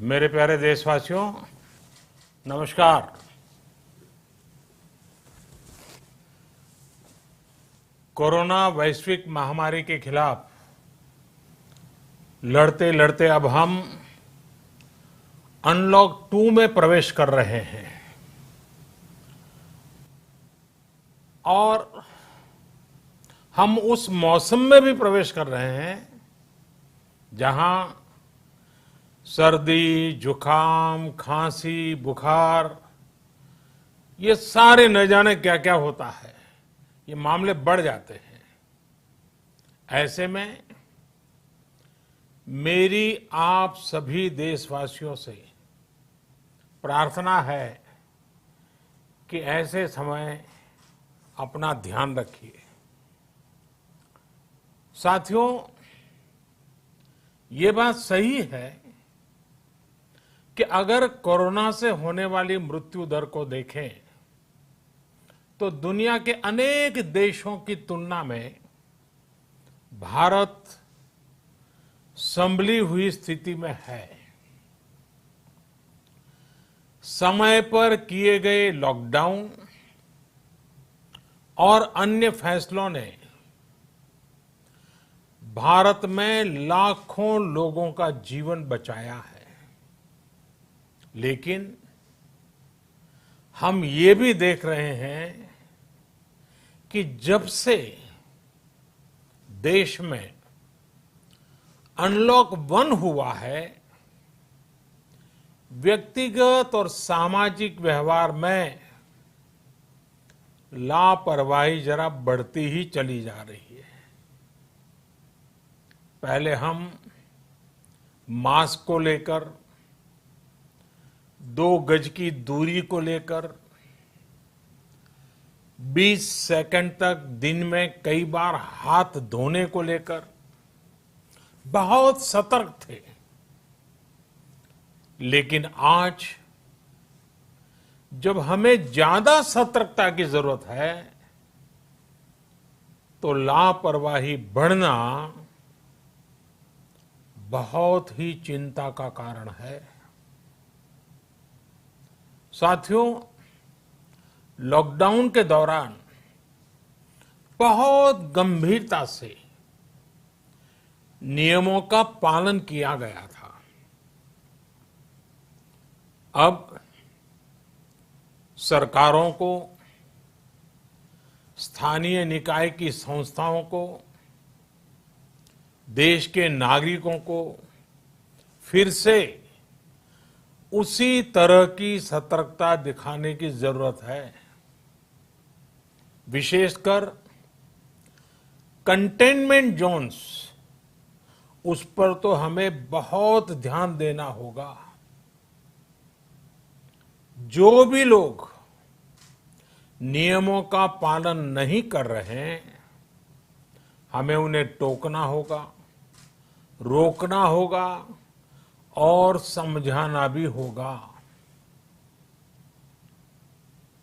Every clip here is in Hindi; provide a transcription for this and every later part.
मेरे प्यारे देशवासियों, नमस्कार। कोरोना वैश्विक महामारी के खिलाफ लड़ते लड़ते अब हम अनलॉक 2 में प्रवेश कर रहे हैं और हम उस मौसम में भी प्रवेश कर रहे हैं जहां सर्दी, जुकाम, खांसी, बुखार, ये सारे न जाने क्या क्या होता है, ये मामले बढ़ जाते हैं। ऐसे में मेरी आप सभी देशवासियों से प्रार्थना है कि ऐसे समय अपना ध्यान रखिए। साथियों, ये बात सही है कि अगर कोरोना से होने वाली मृत्यु दर को देखें तो दुनिया के अनेक देशों की तुलना में भारत संभली हुई स्थिति में है। समय पर किए गए लॉकडाउन और अन्य फैसलों ने भारत में लाखों लोगों का जीवन बचाया है, लेकिन हम ये भी देख रहे हैं कि जब से देश में अनलॉक 1 हुआ है, व्यक्तिगत और सामाजिक व्यवहार में लापरवाही जरा बढ़ती ही चली जा रही है। पहले हम मास्क को लेकर, 2 गज की दूरी को लेकर 20 सेकंड तक दिन में कई बार हाथ धोने को लेकर बहुत सतर्क थे, लेकिन आज जब हमें ज्यादा सतर्कता की जरूरत है तो लापरवाही बढ़ना बहुत ही चिंता का कारण है। साथियों, लॉकडाउन के दौरान बहुत गंभीरता से नियमों का पालन किया गया था। अब सरकारों को, स्थानीय निकाय की संस्थाओं को, देश के नागरिकों को फिर से उसी तरह की सतर्कता दिखाने की जरूरत है। विशेषकर कंटेनमेंट जोन्स, उस पर तो हमें बहुत ध्यान देना होगा। जो भी लोग नियमों का पालन नहीं कर रहे हैं, हमें उन्हें टोकना होगा, रोकना होगा और समझाना भी होगा।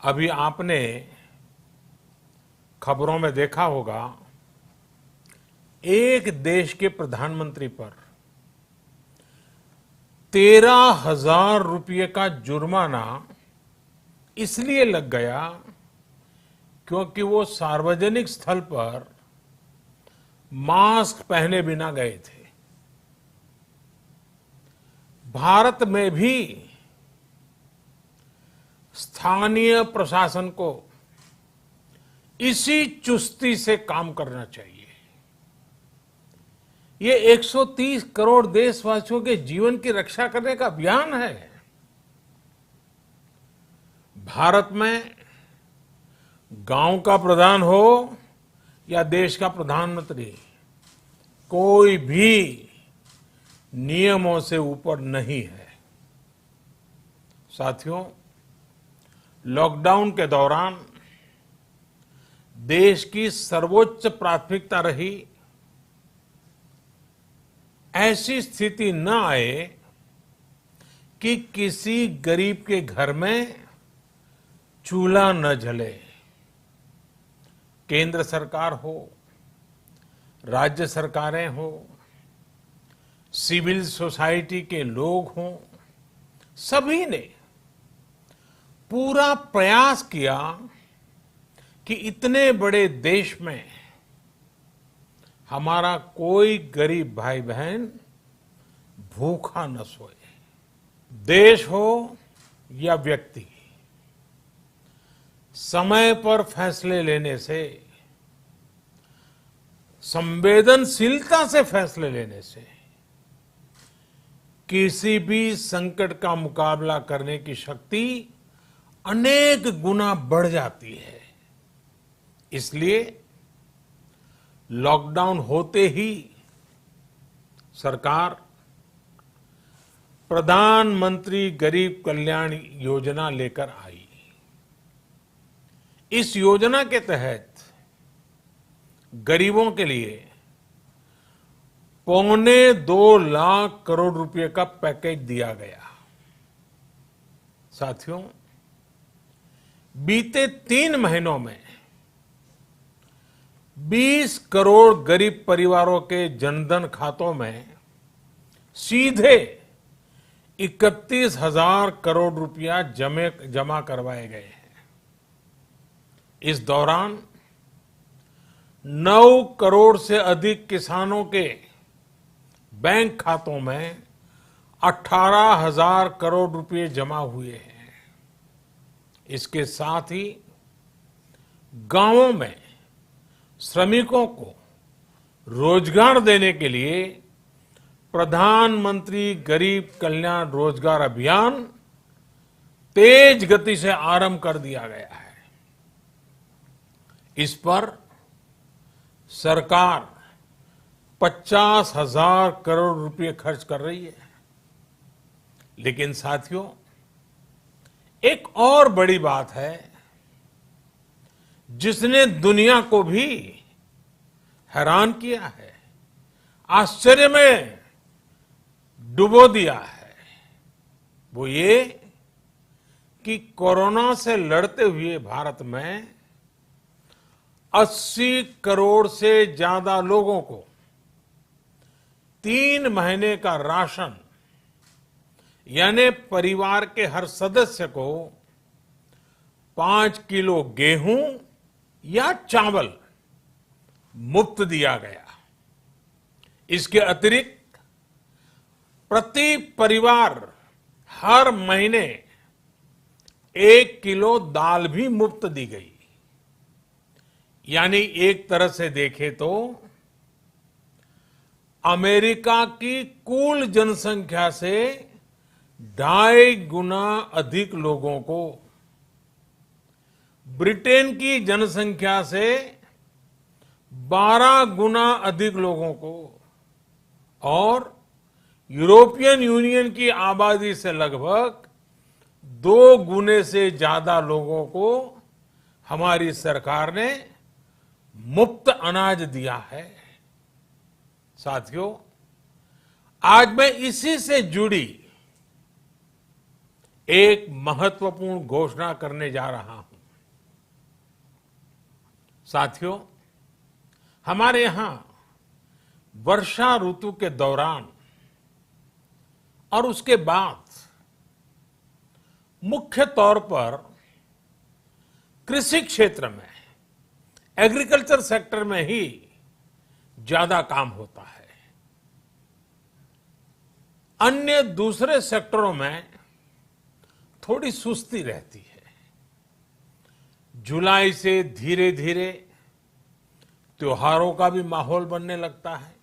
अभी आपने खबरों में देखा होगा, एक देश के प्रधानमंत्री पर 13,000 रुपये का जुर्माना इसलिए लग गया क्योंकि वो सार्वजनिक स्थल पर मास्क पहने बिना गए थे। भारत में भी स्थानीय प्रशासन को इसी चुस्ती से काम करना चाहिए। ये 130 करोड़ देशवासियों के जीवन की रक्षा करने का अभियान है। भारत में गांव का प्रधान हो या देश का प्रधानमंत्री, कोई भी नियमों से ऊपर नहीं है। साथियों, लॉकडाउन के दौरान देश की सर्वोच्च प्राथमिकता रही ऐसी स्थिति न आए कि किसी गरीब के घर में चूल्हा न जले। केंद्र सरकार हो, राज्य सरकारें हो, सिविल सोसाइटी के लोग हों, सभी ने पूरा प्रयास किया कि इतने बड़े देश में हमारा कोई गरीब भाई बहन भूखा न सोए। देश हो या व्यक्ति, समय पर फैसले लेने से, संवेदनशीलता से फैसले लेने से किसी भी संकट का मुकाबला करने की शक्ति अनेक गुना बढ़ जाती है। इसलिए लॉकडाउन होते ही सरकार प्रधानमंत्री गरीब कल्याण योजना लेकर आई। इस योजना के तहत गरीबों के लिए 2.25 लाख करोड़ रुपए का पैकेज दिया गया। साथियों, बीते 3 महीनों में 20 करोड़ गरीब परिवारों के जनधन खातों में सीधे 31,000 करोड़ रुपया जमा करवाए गए हैं। इस दौरान 9 करोड़ से अधिक किसानों के बैंक खातों में 18,000 करोड़ रुपए जमा हुए हैं। इसके साथ ही गांवों में श्रमिकों को रोजगार देने के लिए प्रधानमंत्री गरीब कल्याण रोजगार अभियान तेज गति से आरंभ कर दिया गया है। इस पर सरकार 50,000 करोड़ रुपए खर्च कर रही है। लेकिन साथियों, एक और बड़ी बात है जिसने दुनिया को भी हैरान किया है, आश्चर्य में डुबो दिया है। वो ये कि कोरोना से लड़ते हुए भारत में 80 करोड़ से ज्यादा लोगों को 3 महीने का राशन, यानी परिवार के हर सदस्य को 5 किलो गेहूं या चावल मुफ्त दिया गया। इसके अतिरिक्त प्रति परिवार हर महीने 1 किलो दाल भी मुफ्त दी गई। यानी एक तरह से देखें तो अमेरिका की कुल जनसंख्या से 2.5 गुना अधिक लोगों को, ब्रिटेन की जनसंख्या से 12 गुना अधिक लोगों को और यूरोपियन यूनियन की आबादी से लगभग 2 गुने से ज्यादा लोगों को हमारी सरकार ने मुफ्त अनाज दिया है। साथियों, आज मैं इसी से जुड़ी एक महत्वपूर्ण घोषणा करने जा रहा हूं। साथियों, हमारे यहां वर्षा ऋतु के दौरान और उसके बाद मुख्य तौर पर कृषि क्षेत्र में, एग्रीकल्चर सेक्टर में ही ज्यादा काम होता है। अन्य दूसरे सेक्टरों में थोड़ी सुस्ती रहती है। जुलाई से धीरे धीरे त्योहारों का भी माहौल बनने लगता है।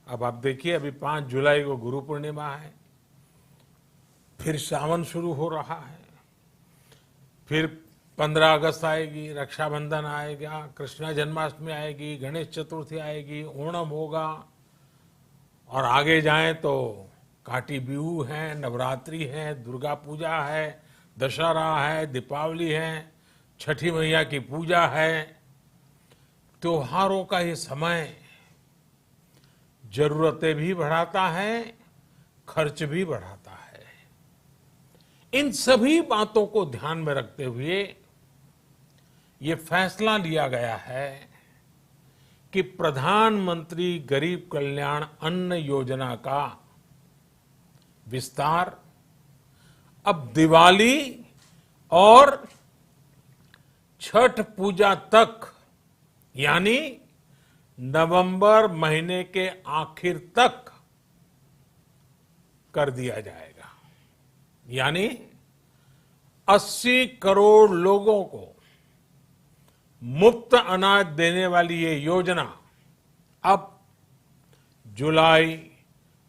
अब आप देखिए, अभी 5 जुलाई को गुरु पूर्णिमा है, फिर सावन शुरू हो रहा है, फिर 15 अगस्त आएगी, रक्षाबंधन आएगा, कृष्ण जन्माष्टमी आएगी, गणेश चतुर्थी आएगी, ओणम होगा और आगे जाएं तो काटी बिहू है, नवरात्रि है, दुर्गा पूजा है, दशहरा है, दीपावली है, छठी मैया की पूजा है। त्योहारों का ये समय जरूरतें भी बढ़ाता है, खर्च भी बढ़ाता है। इन सभी बातों को ध्यान में रखते हुए ये फैसला लिया गया है कि प्रधानमंत्री गरीब कल्याण अन्न योजना का विस्तार अब दिवाली और छठ पूजा तक, यानी नवंबर महीने के आखिर तक कर दिया जाएगा। यानी 80 करोड़ लोगों को मुफ्त अनाज देने वाली ये योजना अब जुलाई,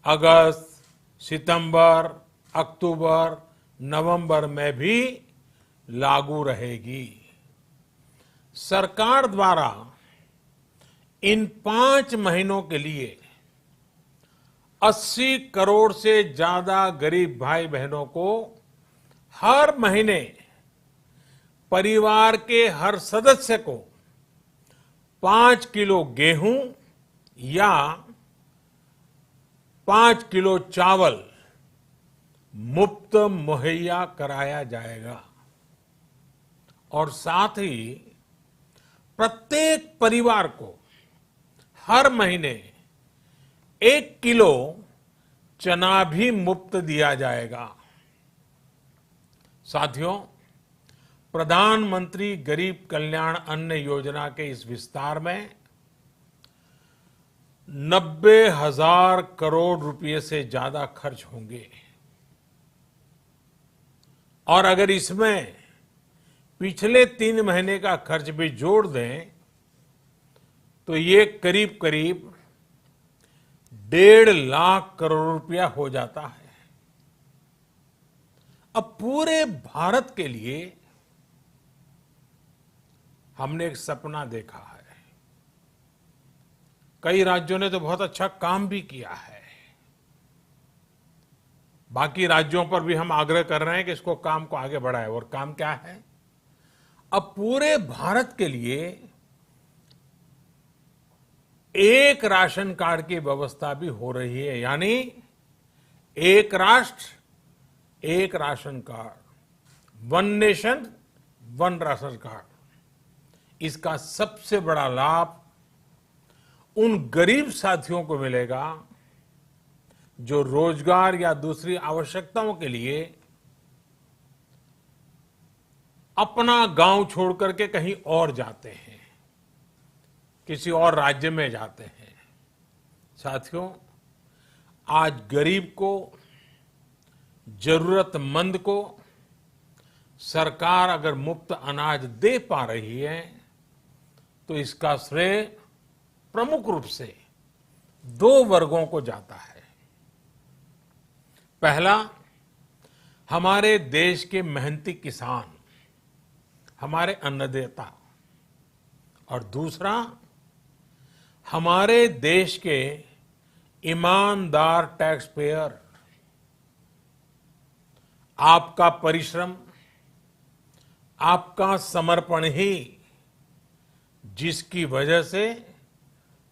अगस्त, सितंबर, अक्टूबर, नवंबर में भी लागू रहेगी। सरकार द्वारा इन 5 महीनों के लिए 80 करोड़ से ज्यादा गरीब भाई बहनों को हर महीने परिवार के हर सदस्य को 5 किलो गेहूं या 5 किलो चावल मुफ्त मुहैया कराया जाएगा। और साथ ही प्रत्येक परिवार को हर महीने 1 किलो चना भी मुफ्त दिया जाएगा। साथियों, प्रधानमंत्री गरीब कल्याण अन्न योजना के इस विस्तार में 90,000 करोड़ रुपए से ज्यादा खर्च होंगे। और अगर इसमें पिछले 3 महीने का खर्च भी जोड़ दें तो ये करीब करीब 1.5 लाख करोड़ रुपया हो जाता है। अब पूरे भारत के लिए हमने एक सपना देखा है। कई राज्यों ने तो बहुत अच्छा काम भी किया है। बाकी राज्यों पर भी हम आग्रह कर रहे हैं कि इसको काम को आगे बढ़ाएं। और काम क्या है? अब पूरे भारत के लिए एक राशन कार्ड की व्यवस्था भी हो रही है। यानी एक राष्ट्र एक ration card, 1 nation 1 ration card. इसका सबसे बड़ा लाभ उन गरीब साथियों को मिलेगा जो रोजगार या दूसरी आवश्यकताओं के लिए अपना गांव छोड़ करके कहीं और जाते हैं, किसी और राज्य में जाते हैं। साथियों, आज गरीब को, जरूरतमंद को सरकार अगर मुफ्त अनाज दे पा रही है तो इसका श्रेय प्रमुख रूप से 2 वर्गों को जाता है। पहला, हमारे देश के मेहनती किसान, हमारे अन्नदाता। और दूसरा, हमारे देश के ईमानदार टैक्स पेयर। आपका परिश्रम, आपका समर्पण ही जिसकी वजह से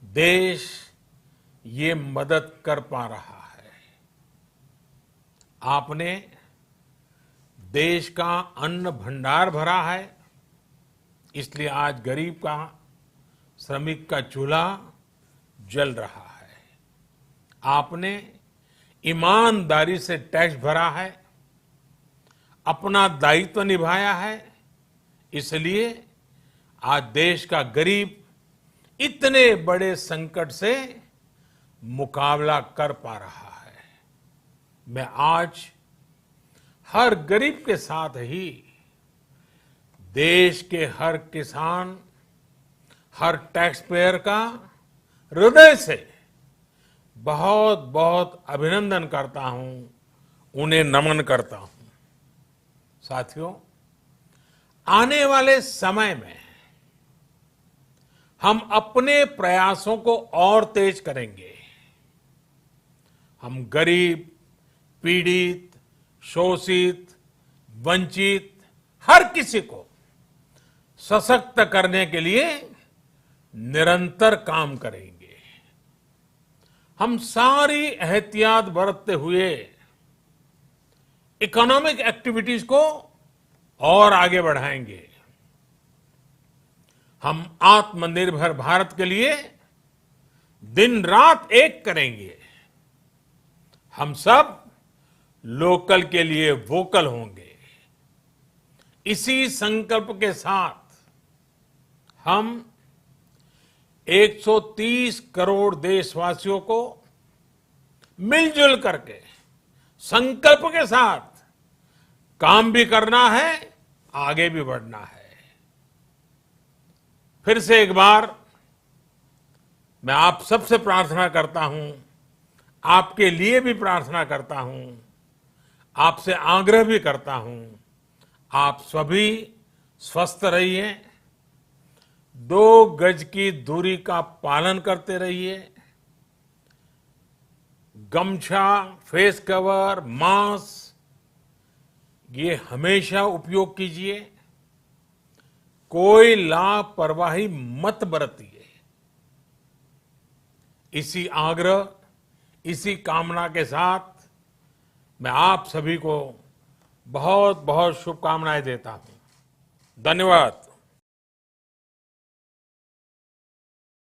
देश ये मदद कर पा रहा है। आपने देश का अन्न भंडार भरा है, इसलिए आज गरीब का, श्रमिक का चूल्हा जल रहा है। आपने ईमानदारी से टैक्स भरा है, अपना दायित्व निभाया है, इसलिए आज देश का गरीब इतने बड़े संकट से मुकाबला कर पा रहा है। मैं आज हर गरीब के साथ ही देश के हर किसान, हर टैक्स पेयर का हृदय से बहुत बहुत अभिनंदन करता हूं, उन्हें नमन करता हूं। साथियों, आने वाले समय में हम अपने प्रयासों को और तेज करेंगे। हम गरीब, पीड़ित, शोषित, वंचित हर किसी को सशक्त करने के लिए निरंतर काम करेंगे। हम सारी एहतियात बरतते हुए इकोनॉमिक एक्टिविटीज को और आगे बढ़ाएंगे। हम आत्मनिर्भर भारत के लिए दिन रात एक करेंगे। हम सब लोकल के लिए वोकल होंगे। इसी संकल्प के साथ हम 130 करोड़ देशवासियों को मिलजुल करके संकल्प के साथ काम भी करना है, आगे भी बढ़ना है। फिर से एक बार मैं आप सबसे प्रार्थना करता हूं, आपके लिए भी प्रार्थना करता हूं, आपसे आग्रह भी करता हूं, आप सभी स्वस्थ रहिए, 2 गज की दूरी का पालन करते रहिए, गमछा, फेस कवर, मास्क ये हमेशा उपयोग कीजिए, कोई लापरवाही मत बरतिए। इसी आग्रह, इसी कामना के साथ मैं आप सभी को बहुत बहुत शुभकामनाएं देता हूं। धन्यवाद।